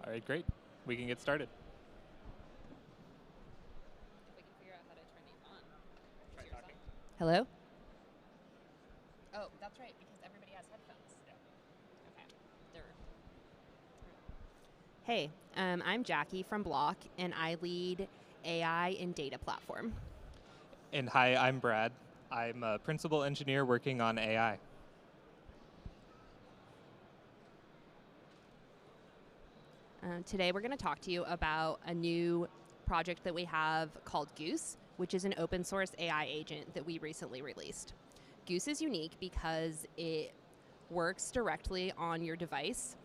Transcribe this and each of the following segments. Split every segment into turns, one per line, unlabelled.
All right, great. We can get started.
If we can figure out how to turn these on.
Try
Cheers
talking.
on.
Hello?
Oh, that's right, because everybody has headphones.
Yeah.
Okay. They're...
Hey, I'm Jackie from Block, and I lead AI and data platform.
And hi, I'm Brad. I'm a principal engineer working on AI.
Today we're going to talk to you about a new project that we have called Goose, which is an open source AI agent that we recently released. Goose is unique because it works directly on your device,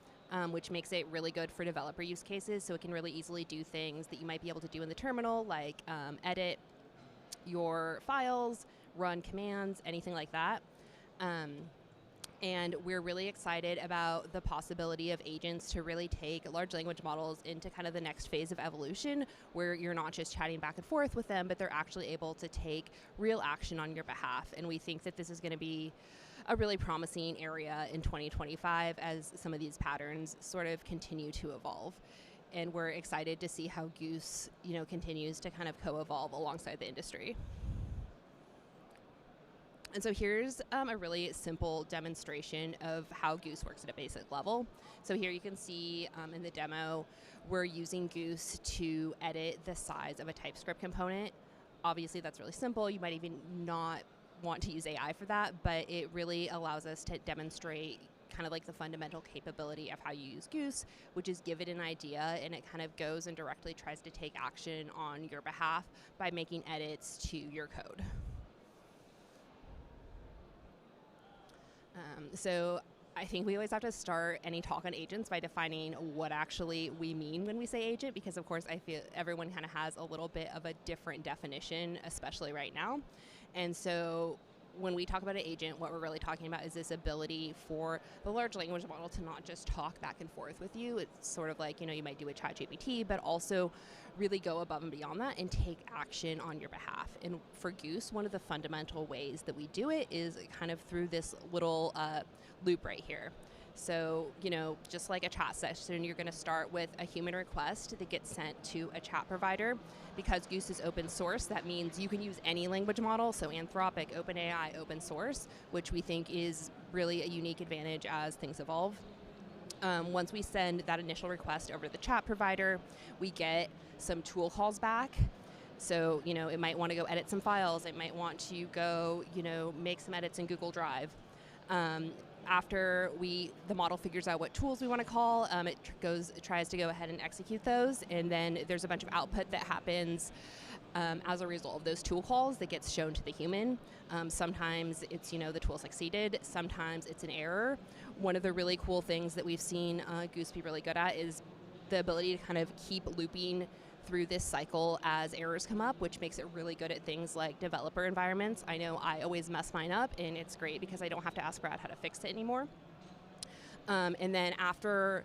which makes it really good for developer use cases. So it can really easily do things that you might be able to do in the terminal, like edit your files, run commands, anything like that. And we're really excited about the possibility of agents to really take large language models into kind of the next phase of evolution, where you're not just chatting back and forth with them, but they're actually able to take real action on your behalf. And we think that this is going to be a really promising area in 2025 as some of these patterns sort of continue to evolve. And we're excited to see how Goose, continues to kind of co-evolve alongside the industry. And so here's a really simple demonstration of how Goose works at a basic level. So here you can see in the demo, we're using Goose to edit the size of a TypeScript component. Obviously, that's really simple. You might even not want to use AI for that, but it really allows us to demonstrate kind of like the fundamental capability of how you use Goose, which is give it an idea, and it kind of goes and directly tries to take action on your behalf by making edits to your code. So I think we always have to start any talk on agents by defining what actually we mean when we say agent, because of course I feel everyone kind of has a little bit of a different definition, especially right now. And so when we talk about an agent, what we're really talking about is this ability for the large language model to not just talk back and forth with you. It's sort of like, you might do with ChatGPT, but also really go above and beyond that and take action on your behalf. And for Goose, one of the fundamental ways that we do it is kind of through this little loop right here. So, just like a chat session, you're going to start with a human request that gets sent to a chat provider. Because Goose is open source, that means you can use any language model, so Anthropic, OpenAI, open source, which we think is really a unique advantage as things evolve. Once we send that initial request over to the chat provider, we get some tool calls back. So, it might want to go edit some files. It might want to go, make some edits in Google Drive. After the model figures out what tools we want to call, it tries to go ahead and execute those, and then there's a bunch of output that happens as a result of those tool calls that gets shown to the human. Sometimes it's, the tool succeeded. Sometimes it's an error. One of the really cool things that we've seen Goose be really good at is the ability to kind of keep looping through this cycle as errors come up, which makes it really good at things like developer environments. I know I always mess mine up, and it's great because I don't have to ask Brad how to fix it anymore. And then after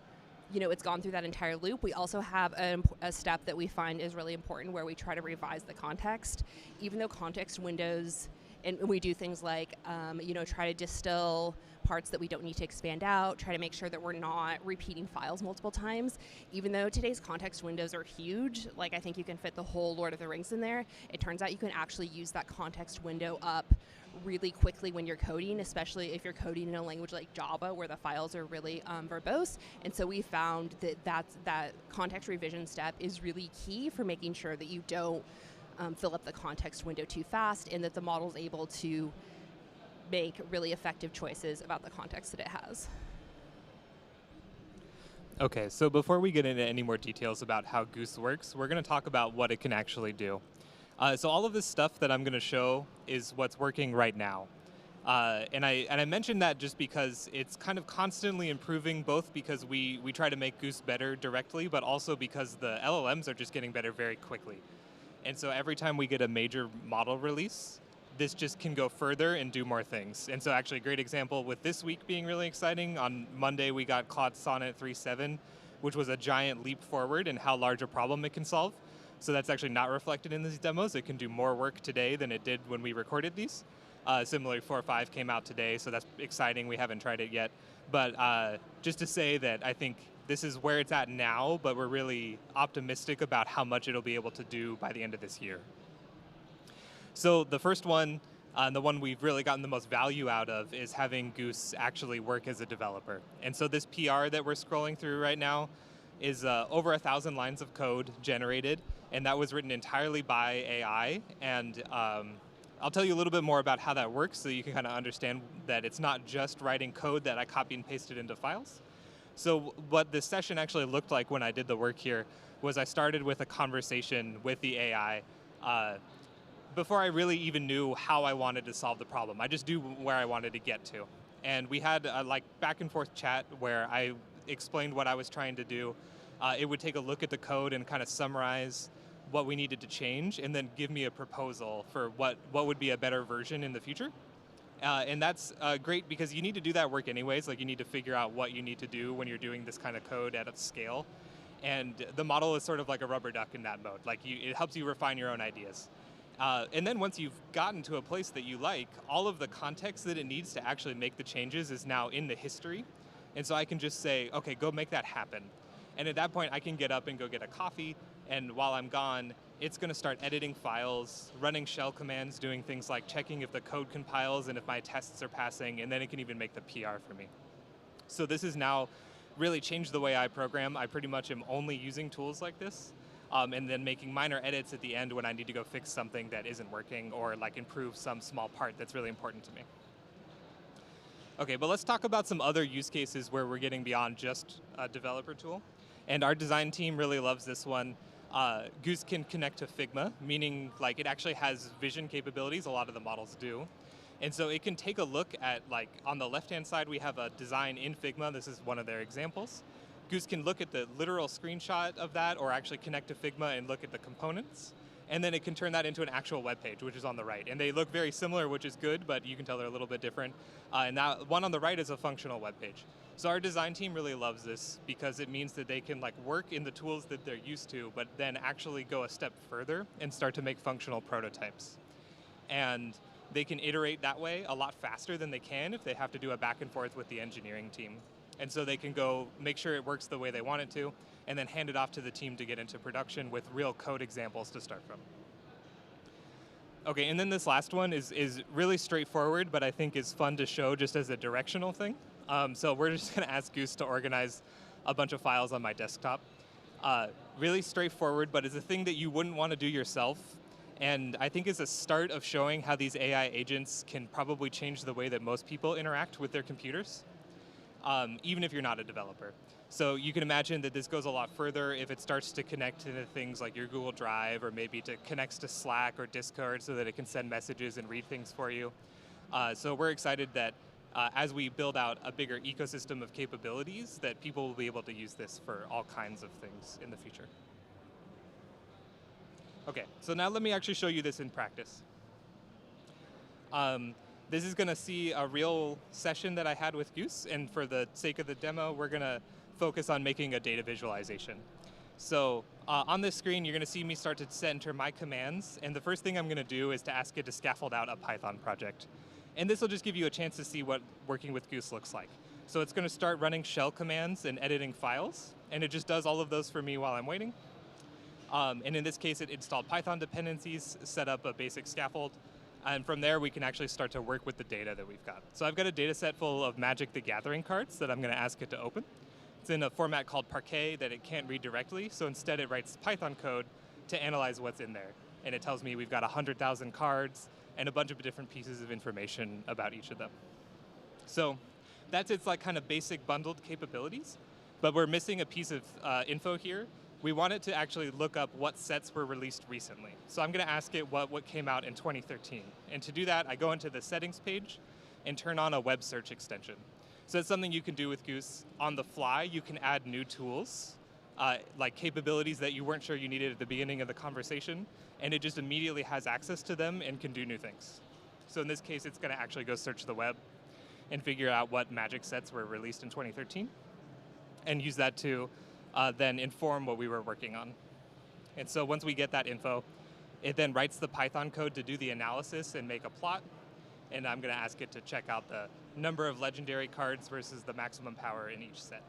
it's gone through that entire loop, we also have a step that we find is really important where we try to revise the context. Even though context windows, and we do things like, try to distill parts that we don't need to expand out, try to make sure that we're not repeating files multiple times. Even though today's context windows are huge, like I think you can fit the whole Lord of the Rings in there, it turns out you can actually use that context window up really quickly when you're coding, especially if you're coding in a language like Java where the files are really verbose. And so we found that context revision step is really key for making sure that you don't fill up the context window too fast, and that the model's able to make really effective choices about the context that it has.
Okay, so before we get into any more details about how Goose works, we're going to talk about what it can actually do. So all of this stuff that I'm going to show is what's working right now. And I mentioned that just because it's kind of constantly improving, both because we try to make Goose better directly, but also because the LLMs are just getting better very quickly. And so every time we get a major model release, this just can go further and do more things. And so actually a great example with this week being really exciting, on Monday we got Claude Sonnet 3.7, which was a giant leap forward in how large a problem it can solve. So that's actually not reflected in these demos. It can do more work today than it did when we recorded these. Similarly, 4.5 came out today, so that's exciting. We haven't tried it yet. But just to say that I think this is where it's at now, but we're really optimistic about how much it'll be able to do by the end of this year. So the first one, the one we've really gotten the most value out of, is having Goose actually work as a developer. And so this PR that we're scrolling through right now is over 1,000 lines of code generated, and that was written entirely by AI. And I'll tell you a little bit more about how that works so you can kind of understand that it's not just writing code that I copy and pasted into files. So what this session actually looked like when I did the work here was I started with a conversation with the AI before I really even knew how I wanted to solve the problem. I just knew where I wanted to get to. And we had a back and forth chat where I explained what I was trying to do. It would take a look at the code and kind of summarize what we needed to change, and then give me a proposal for what would be a better version in the future. And that's great because you need to do that work anyways. Like, you need to figure out what you need to do when you're doing this kind of code at a scale. And the model is sort of like a rubber duck in that mode. Like, it helps you refine your own ideas. And then once you've gotten to a place that you like, all of the context that it needs to actually make the changes is now in the history. And so I can just say, okay, go make that happen. And at that point, I can get up and go get a coffee. And while I'm gone, it's going to start editing files, running shell commands, doing things like checking if the code compiles and if my tests are passing, and then it can even make the PR for me. So this has now really changed the way I program. I pretty much am only using tools like this, and then making minor edits at the end when I need to go fix something that isn't working or like improve some small part that's really important to me. Okay, but let's talk about some other use cases where we're getting beyond just a developer tool. And our design team really loves this one. Goose can connect to Figma, meaning like it actually has vision capabilities. A lot of the models do. And so it can take a look at, like, on the left-hand side, we have a design in Figma. This is one of their examples. Goose can look at the literal screenshot of that or actually connect to Figma and look at the components. And then it can turn that into an actual web page, which is on the right. And they look very similar, which is good, but you can tell they're a little bit different. And that one on the right is a functional web page. So our design team really loves this because it means that they can like work in the tools that they're used to, but then actually go a step further and start to make functional prototypes. And they can iterate that way a lot faster than they can if they have to do a back and forth with the engineering team. And so they can go make sure it works the way they want it to, and then hand it off to the team to get into production with real code examples to start from. Okay, and then this last one is really straightforward, but I think is fun to show just as a directional thing. So we're just gonna ask Goose to organize a bunch of files on my desktop. Really straightforward, but it's a thing that you wouldn't want to do yourself. And I think is a start of showing how these AI agents can probably change the way that most people interact with their computers, even if you're not a developer. So you can imagine that this goes a lot further if it starts to connect to things like your Google Drive, or maybe connects to Slack or Discord so that it can send messages and read things for you. So we're excited that as we build out a bigger ecosystem of capabilities, that people will be able to use this for all kinds of things in the future. Okay, so now let me actually show you this in practice. This is going to see a real session that I had with Goose, and for the sake of the demo, we're going to focus on making a data visualization. So on this screen, you're going to see me start to enter my commands, and the first thing I'm going to do is to ask it to scaffold out a Python project. And this will just give you a chance to see what working with Goose looks like. So it's going to start running shell commands and editing files, and it just does all of those for me while I'm waiting. And in this case, it installed Python dependencies, set up a basic scaffold, and from there we can actually start to work with the data that we've got. So I've got a data set full of Magic the Gathering cards that I'm going to ask it to open. It's in a format called Parquet that it can't read directly, so instead it writes Python code to analyze what's in there. And it tells me we've got 100,000 cards and a bunch of different pieces of information about each of them. So that's its like kind of basic bundled capabilities, but we're missing a piece of info here. We want it to actually look up what sets were released recently. So I'm going to ask it what came out in 2013. And to do that, I go into the settings page and turn on a web search extension. So it's something you can do with Goose. On the fly, you can add new tools, like capabilities that you weren't sure you needed at the beginning of the conversation, and it just immediately has access to them and can do new things. So in this case, it's going to actually go search the web and figure out what Magic sets were released in 2013, and use that to then inform what we were working on. And so once we get that info, it then writes the Python code to do the analysis and make a plot. And I'm going to ask it to check out the number of legendary cards versus the maximum power in each set.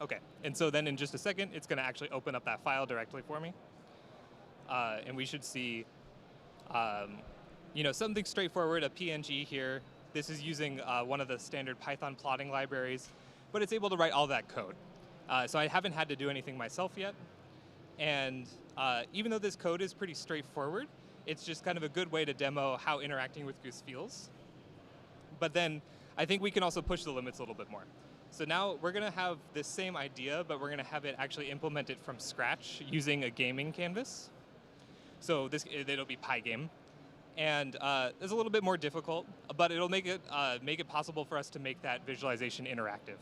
Okay, and so then in just a second, it's going to actually open up that file directly for me. And we should see, something straightforward, a PNG here. This is using one of the standard Python plotting libraries, but it's able to write all that code. So I haven't had to do anything myself yet. And even though this code is pretty straightforward, it's just kind of a good way to demo how interacting with Goose feels. But then I think we can also push the limits a little bit more. So now we're going to have this same idea, but we're going to have it actually implemented from scratch using a gaming canvas. So it'll be Pygame. And it's a little bit more difficult, but it'll make it possible for us to make that visualization interactive.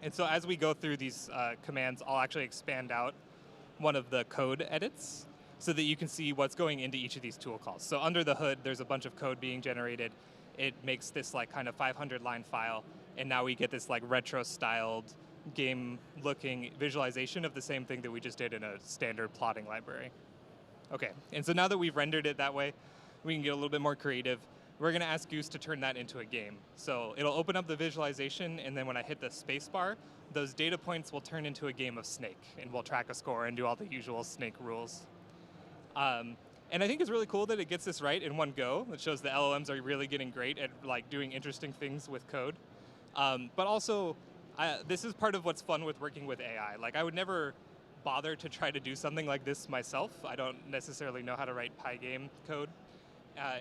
And so as we go through these commands, I'll actually expand out one of the code edits so that you can see what's going into each of these tool calls. So under the hood, there's a bunch of code being generated. It makes this like kind of 500-line file, and now we get this like retro-styled game-looking visualization of the same thing that we just did in a standard plotting library. Okay, and so now that we've rendered it that way, we can get a little bit more creative. We're going to ask Goose to turn that into a game. So it'll open up the visualization, and then when I hit the space bar, those data points will turn into a game of Snake, and we'll track a score and do all the usual Snake rules. And I think it's really cool that it gets this right in one go. It shows the LLMs are really getting great at like doing interesting things with code. But also, this is part of what's fun with working with AI. Like I would never bother to try to do something like this myself. I don't necessarily know how to write Pygame code.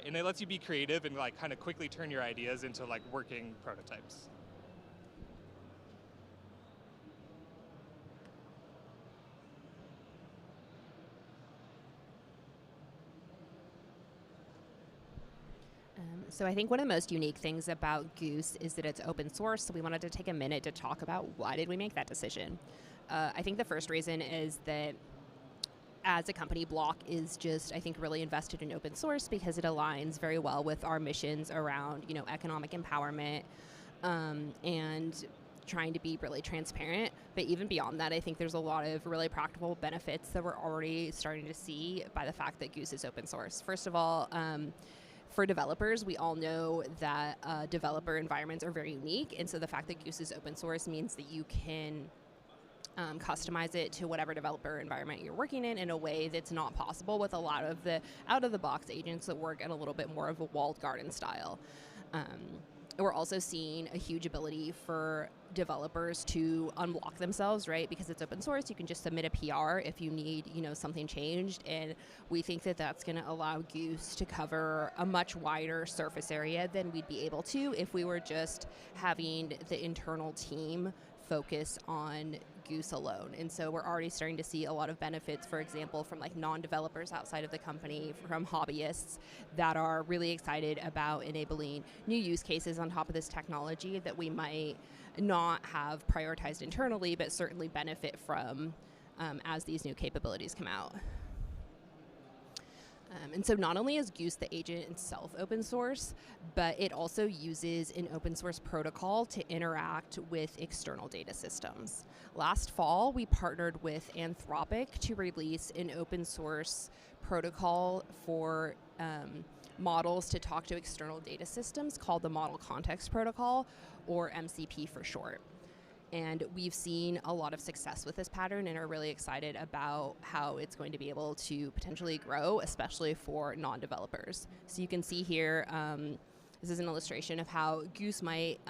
And it lets you be creative and like kind of quickly turn your ideas into like working prototypes.
So I think one of the most unique things about Goose is that it's open source, so we wanted to take a minute to talk about why did we make that decision. I think the first reason is that as a company, Block is just, I think, really invested in open source because it aligns very well with our missions around, economic empowerment and trying to be really transparent. But even beyond that, I think there's a lot of really practical benefits that we're already starting to see by the fact that Goose is open source. First of all, for developers, we all know that developer environments are very unique, and so the fact that Goose is open source means that you can customize it to whatever developer environment you're working in a way that's not possible with a lot of the out-of-the-box agents that work in a little bit more of a walled garden style. We're also seeing a huge ability for developers to unblock themselves, right? Because it's open source, you can just submit a PR if you need, something changed. And we think that that's going to allow Goose to cover a much wider surface area than we'd be able to if we were just having the internal team focus on Goose alone. And so we're already starting to see a lot of benefits, for example, from like non-developers outside of the company, from hobbyists that are really excited about enabling new use cases on top of this technology that we might not have prioritized internally, but certainly benefit from as these new capabilities come out. And so not only is Goose the agent itself open source, but it also uses an open source protocol to interact with external data systems. Last fall, we partnered with Anthropic to release an open source protocol for models to talk to external data systems called the Model Context Protocol, or MCP for short. And we've seen a lot of success with this pattern and are really excited about how it's going to be able to potentially grow, especially for non-developers. So you can see here, this is an illustration of how Goose might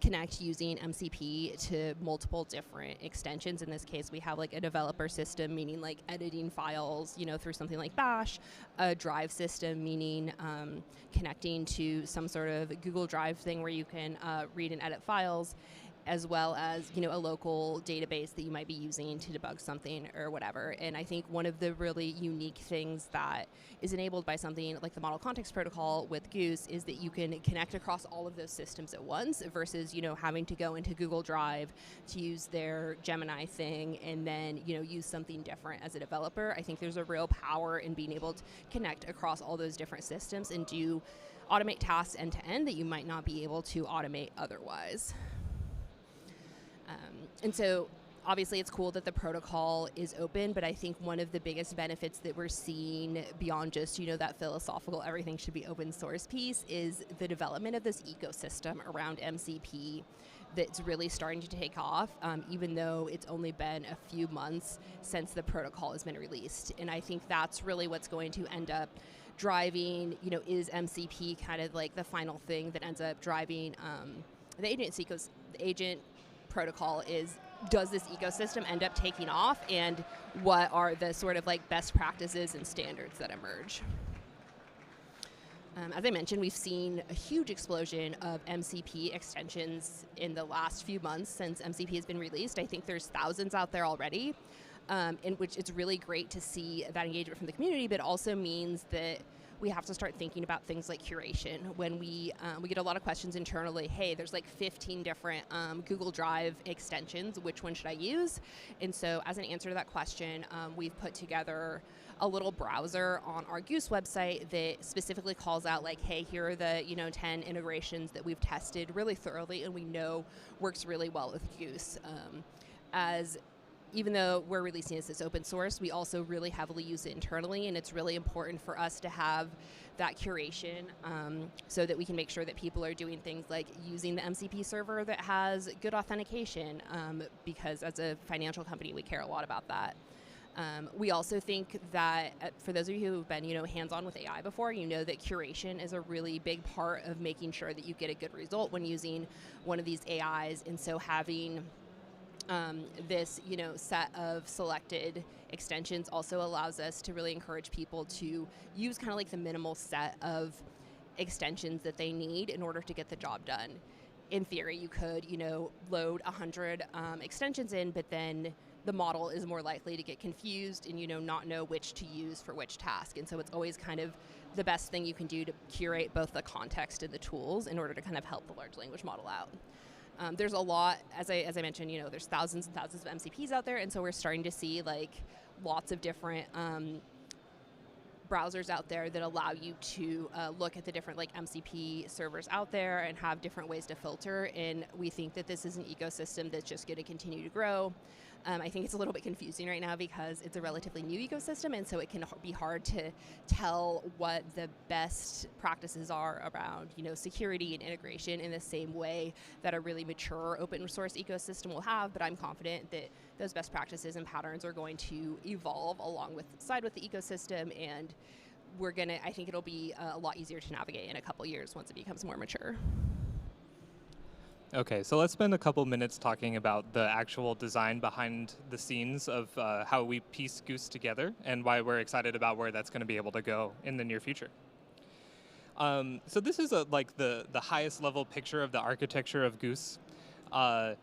connect using MCP to multiple different extensions. In this case, we have like a developer system, meaning like editing files, through something like Bash, a drive system, meaning connecting to some sort of Google Drive thing where you can read and edit files, as well as, a local database that you might be using to debug something or whatever. And I think one of the really unique things that is enabled by something like the Model Context Protocol with Goose is that you can connect across all of those systems at once versus, having to go into Google Drive to use their Gemini thing and then, use something different as a developer. I think there's a real power in being able to connect across all those different systems and do automate tasks end to end that you might not be able to automate otherwise. And so obviously it's cool that the protocol is open, but I think one of the biggest benefits that we're seeing beyond just, that philosophical everything should be open source piece is the development of this ecosystem around MCP that's really starting to take off, even though it's only been a few months since the protocol has been released. And I think that's really what's going to end up driving, is MCP kind of like the final thing that ends up driving the agent protocol is, does this ecosystem end up taking off, and what are the sort of like best practices and standards that emerge? As I mentioned, we've seen a huge explosion of MCP extensions in the last few months since MCP has been released. I think there's thousands out there already, in which it's really great to see that engagement from the community, but also means that we have to start thinking about things like curation. When we get a lot of questions internally, hey, there's like 15 different Google Drive extensions, which one should I use? And so as an answer to that question, we've put together a little browser on our Goose website that specifically calls out like, hey, here are the 10 integrations that we've tested really thoroughly and we know works really well with Goose. Even though we're releasing this as open source, we also really heavily use it internally, and it's really important for us to have that curation so that we can make sure that people are doing things like using the MCP server that has good authentication, because as a financial company, we care a lot about that. We also think that for those of you who've been hands-on with AI before, you know that curation is a really big part of making sure that you get a good result when using one of these AIs, and so having this set of selected extensions also allows us to really encourage people to use kind of like the minimal set of extensions that they need in order to get the job done. In theory, you could load 100 extensions in, but then the model is more likely to get confused and not know which to use for which task. And so it's always kind of the best thing you can do to curate both the context and the tools in order to kind of help the large language model out. There's a lot, as I mentioned, there's thousands and thousands of MCPs out there, and so we're starting to see like lots of different browsers out there that allow you to look at the different like MCP servers out there and have different ways to filter. And we think that this is an ecosystem that's just going to continue to grow. I think it's a little bit confusing right now because it's a relatively new ecosystem, and so it can be hard to tell what the best practices are around, security and integration in the same way that a really mature open source ecosystem will have. But I'm confident that those best practices and patterns are going to evolve alongside with the ecosystem, and I think it'll be a lot easier to navigate in a couple years once it becomes more mature.
Okay, so let's spend a couple minutes talking about the actual design behind the scenes of how we piece Goose together and why we're excited about where that's going to be able to go in the near future. So this is like the highest level picture of the architecture of Goose. The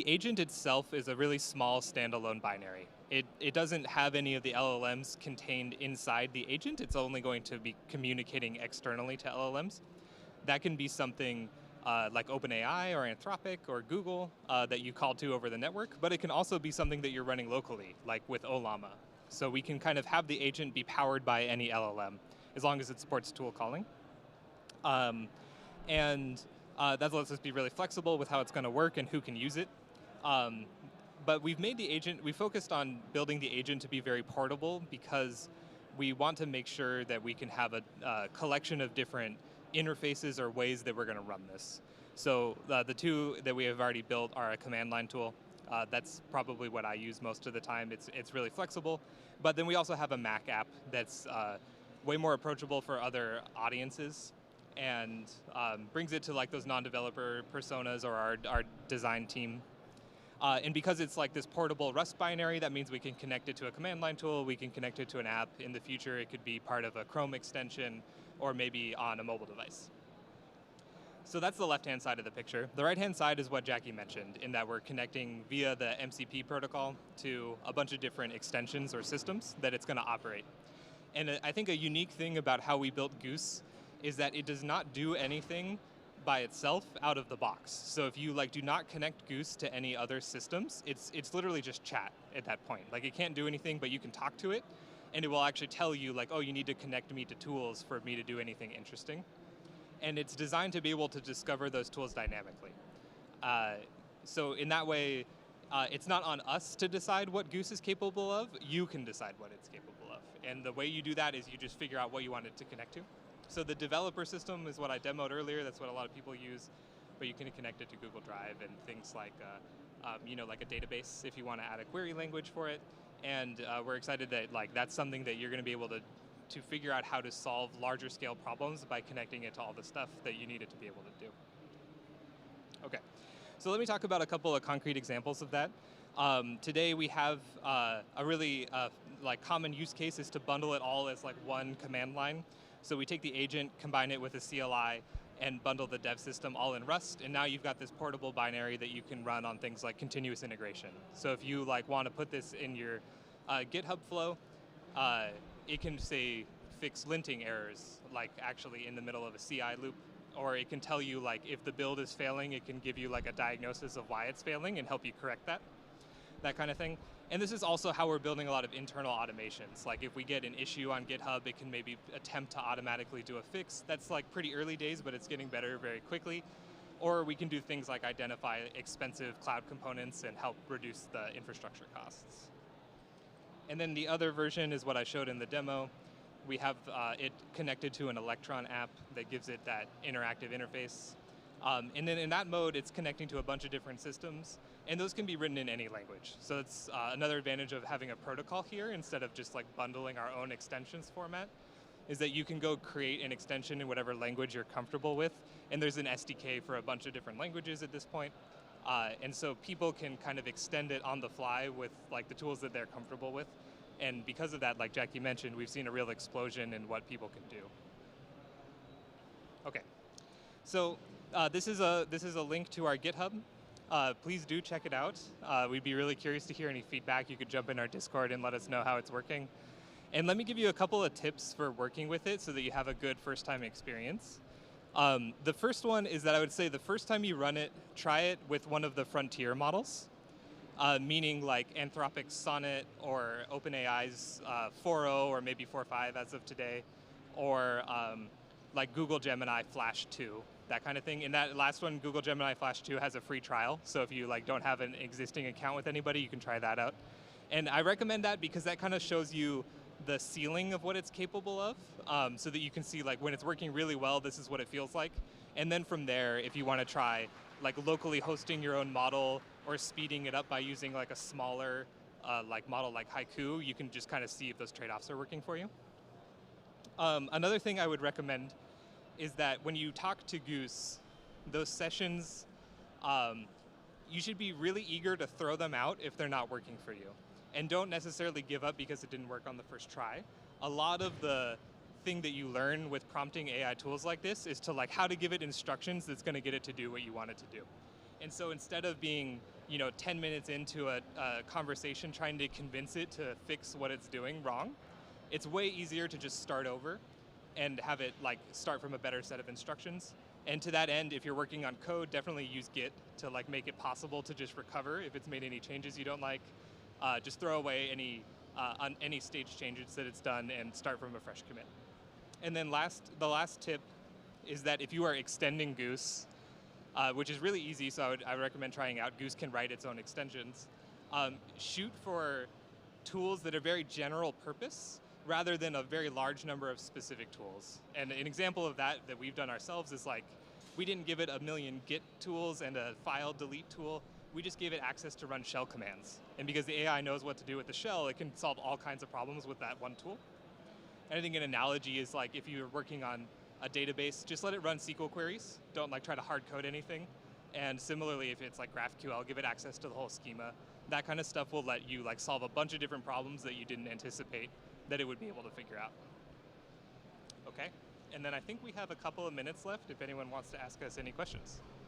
agent itself is a really small standalone binary. It doesn't have any of the LLMs contained inside the agent. It's only going to be communicating externally to LLMs. That can be something like OpenAI or Anthropic or Google that you call to over the network, but it can also be something that you're running locally, like with Ollama. So we can kind of have the agent be powered by any LLM, as long as it supports tool calling. That lets us be really flexible with how it's going to work and who can use it. But we've made the agent, we focused on building the agent to be very portable because we want to make sure that we can have a collection of different interfaces or ways that we're going to run this. So the two that we have already built are a command line tool. That's probably what I use most of the time. It's really flexible. But then we also have a Mac app that's way more approachable for other audiences and brings it to like those non-developer personas or our design team. And because it's like this portable Rust binary, that means we can connect it to a command line tool, we can connect it to an app. In the future, it could be part of a Chrome extension or maybe on a mobile device. So that's the left-hand side of the picture. The right-hand side is what Jackie mentioned, in that we're connecting via the MCP protocol to a bunch of different extensions or systems that it's going to operate. And I think a unique thing about how we built Goose is that it does not do anything by itself out of the box. So if you do not connect Goose to any other systems, it's literally just chat at that point. Like it can't do anything, but you can talk to it, and it will actually tell you like, oh, you need to connect me to tools for me to do anything interesting. And it's designed to be able to discover those tools dynamically. So in that way, it's not on us to decide what Goose is capable of. You can decide what it's capable of. And the way you do that is you just figure out what you want it to connect to. So the developer system is what I demoed earlier. That's what a lot of people use. but you can connect it to Google Drive and things like, like a database if you want to add a query language for it. And we're excited that that's something that you're going to be able to figure out how to solve larger scale problems by connecting it to all the stuff that you need it to be able to do. Okay, so let me talk about a couple of concrete examples of that. Today we have a really common use case is to bundle it all as one command line. So we take the agent, combine it with a CLI, and bundle the dev system all in Rust, and now you've got this portable binary that you can run on things like continuous integration. So if you want to put this in your GitHub flow, it can say fix linting errors, actually in the middle of a CI loop, or it can tell you if the build is failing, it can give you a diagnosis of why it's failing and help you correct that kind of thing. And this is also how we're building a lot of internal automations. If we get an issue on GitHub, it can maybe attempt to automatically do a fix. That's pretty early days, but it's getting better very quickly. Or we can do things like identify expensive cloud components and help reduce the infrastructure costs. And then the other version is what I showed in the demo. We have it connected to an Electron app that gives it that interactive interface. And then in that mode, it's connecting to a bunch of different systems, and those can be written in any language. So it's another advantage of having a protocol here instead of just bundling our own extensions format, is that you can go create an extension in whatever language you're comfortable with, and there's an SDK for a bunch of different languages at this point. And so people can kind of extend it on the fly with the tools that they're comfortable with. And because of that, like Jackie mentioned, we've seen a real explosion in what people can do. Okay, so this is a link to our GitHub. Please do check it out. We'd be really curious to hear any feedback. You could jump in our Discord and let us know how it's working. And let me give you a couple of tips for working with it so that you have a good first-time experience. The first one is that I would say the first time you run it, try it with one of the frontier models, meaning Anthropic's Sonnet or OpenAI's 4.0 or maybe 4.5 as of today, or Google Gemini Flash 2, that kind of thing. And that last one, Google Gemini Flash 2, has a free trial. So if you don't have an existing account with anybody, you can try that out. And I recommend that because that kind of shows you the ceiling of what it's capable of, so that you can see when it's working really well, this is what it feels like. And then from there, if you want to try locally hosting your own model or speeding it up by using a smaller model like Haiku, you can just kind of see if those trade-offs are working for you. Another thing I would recommend is that when you talk to Goose, those sessions, you should be really eager to throw them out if they're not working for you. And don't necessarily give up because it didn't work on the first try. A lot of the thing that you learn with prompting AI tools like this is to how to give it instructions that's going to get it to do what you want it to do. And so instead of being 10 minutes into a conversation trying to convince it to fix what it's doing wrong, it's way easier to just start over and have it start from a better set of instructions. And to that end, if you're working on code, definitely use Git to make it possible to just recover if it's made any changes you don't like. Just throw away any stage changes that it's done and start from a fresh commit. And then the last tip is that if you are extending Goose, which is really easy, so I would recommend trying out. Goose can write its own extensions. Shoot for tools that are very general purpose rather than a very large number of specific tools. And an example of that we've done ourselves is we didn't give it a million Git tools and a file delete tool. We just gave it access to run shell commands. And because the AI knows what to do with the shell, it can solve all kinds of problems with that one tool. And I think an analogy is if you're working on a database, just let it run SQL queries. Don't try to hard code anything. And similarly, if it's GraphQL, give it access to the whole schema. That kind of stuff will let you solve a bunch of different problems that you didn't anticipate that it would be able to figure out. Okay, and then I think we have a couple of minutes left if anyone wants to ask us any questions.